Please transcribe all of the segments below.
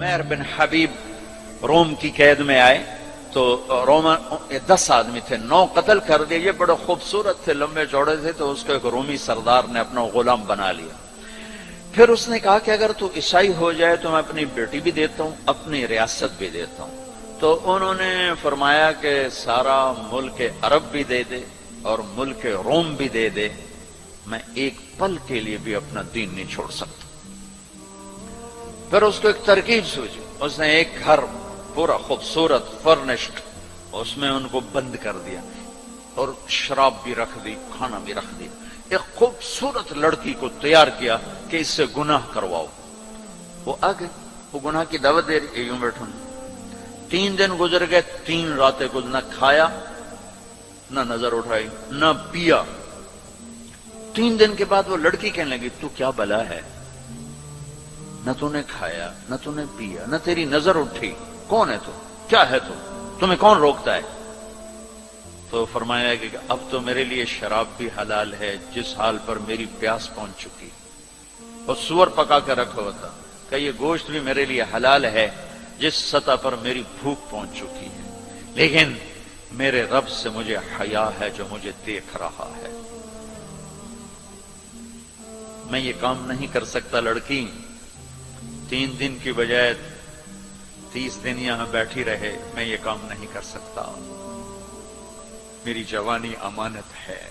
उमैर बिन हबीब रोम की कैद में आए तो रोमा 10 आदमी थे, 9 कत्ल कर दिए। ये बड़े खूबसूरत थे, लंबे चौड़े थे, तो उसको एक रोमी सरदार ने अपना गुलाम बना लिया। फिर उसने कहा कि अगर तू ईसाई हो जाए तो मैं अपनी बेटी भी देता हूं, अपनी रियासत भी देता हूं। तो उन्होंने फरमाया कि सारा मुल्क अरब भी दे दे और मुल्क रोम भी दे दे, मैं एक पल के लिए भी अपना दीन नहीं छोड़ सकता। फिर उसको एक तरकीब सूझी, उसने एक घर पूरा खूबसूरत फर्निश्ड, उसमें उनको बंद कर दिया और शराब भी रख दी, खाना भी रख दिया। एक खूबसूरत लड़की को तैयार किया कि इससे गुनाह करवाओ। वो आ गए, वो गुनाह की दावत दे रही, यूं बैठो। 3 दिन गुजर गए, 3 रातें कुछ न खाया, न नजर उठाई, न पिया। 3 दिन के बाद वो लड़की कहने लगी, तू क्या बला है, न तूने खाया, न तूने पिया, न तेरी नजर उठी, कौन है तू, क्या है तू, तुम्हें कौन रोकता है? तो फरमाया कि अब तो मेरे लिए शराब भी हलाल है जिस हाल पर मेरी प्यास पहुंच चुकी, और सुअर पका कर रखा हुआ था कि ये गोश्त भी मेरे लिए हलाल है जिस सतह पर मेरी भूख पहुंच चुकी है, लेकिन मेरे रब से मुझे हया है जो मुझे देख रहा है। मैं ये काम नहीं कर सकता। लड़की 3 दिन की बजाय 30 दिन यहां बैठी रहे, मैं ये काम नहीं कर सकता। मेरी जवानी अमानत है,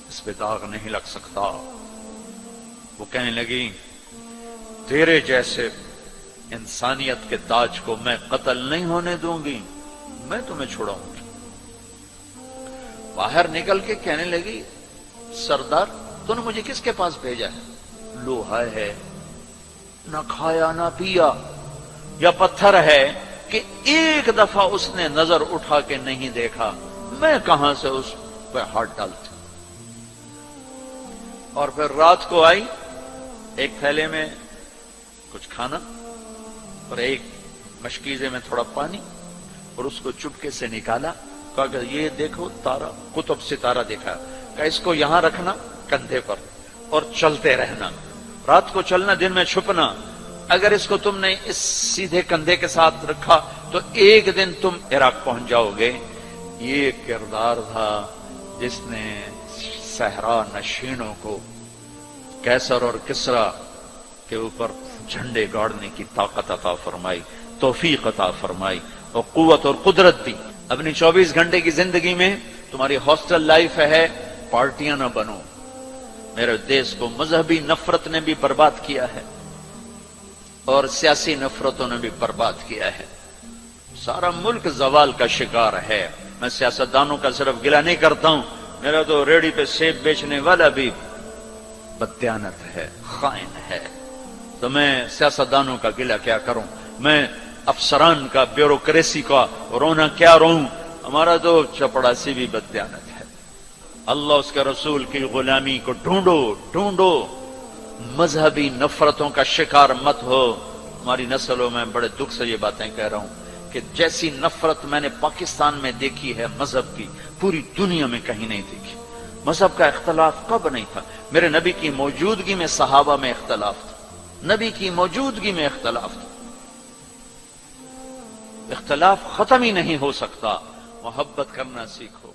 इस पे दाग नहीं लग सकता। वो कहने लगी, तेरे जैसे इंसानियत के ताज को मैं कत्ल नहीं होने दूंगी, मैं तुम्हें छुड़ाऊंगी। बाहर निकल के कहने लगी, सरदार तूने मुझे किसके पास भेजा है? लोहा है, ना खाया ना पिया, या पत्थर है कि एक दफा उसने नजर उठा के नहीं देखा, मैं कहां से उस पर हाथ डालती। और फिर रात को आई, एक थैले में कुछ खाना और एक मशकीजे में थोड़ा पानी, और उसको चुपके से निकाला। कहा कि ये देखो तारा, कुतुब सितारा देखा, कहा इसको यहां रखना कंधे पर और चलते रहना, रात को चलना, दिन में छुपना। अगर इसको तुमने इस सीधे कंधे के साथ रखा तो एक दिन तुम इराक पहुंच जाओगे। ये किरदार था जिसने सहरा नशीनों को कैसर और किसरा के ऊपर झंडे गाड़ने की ताकत अता फरमाई, तौफीक अता फरमाई और कुव्वत और कुदरत दी। अपनी 24 घंटे की जिंदगी में तुम्हारी हॉस्टल लाइफ है, पार्टियां न बनो। मेरे देश को मजहबी नफरत ने भी बर्बाद किया है और सियासी नफरतों ने भी बर्बाद किया है। सारा मुल्क जवाल का शिकार है। मैं सियासतदानों का सिर्फ गिला नहीं करता हूं, मेरा तो रेडी पे सेब बेचने वाला भी बददियानत है, खाइन है। तो मैं सियासतदानों का गिला क्या करूं, मैं अफसरान का, ब्यूरोक्रेसी का रोना क्या रोऊं। हमारा तो चपड़ासी भी बददियानत है। अल्लाह उसके रसूल की गुलामी को ढूंढो, ढूंढो। मजहबी नफरतों का शिकार मत हो। हमारी नस्लों में बड़े दुख से ये बातें कह रहा हूं कि जैसी नफरत मैंने पाकिस्तान में देखी है मजहब की, पूरी दुनिया में कहीं नहीं देखी। मजहब का इख्तलाफ कब नहीं था? मेरे नबी की मौजूदगी में सहाबा में इख्तलाफ था, नबी की मौजूदगी में इख्तलाफ था। इख्तलाफ खत्म ही नहीं हो सकता। मोहब्बत करना सीखो।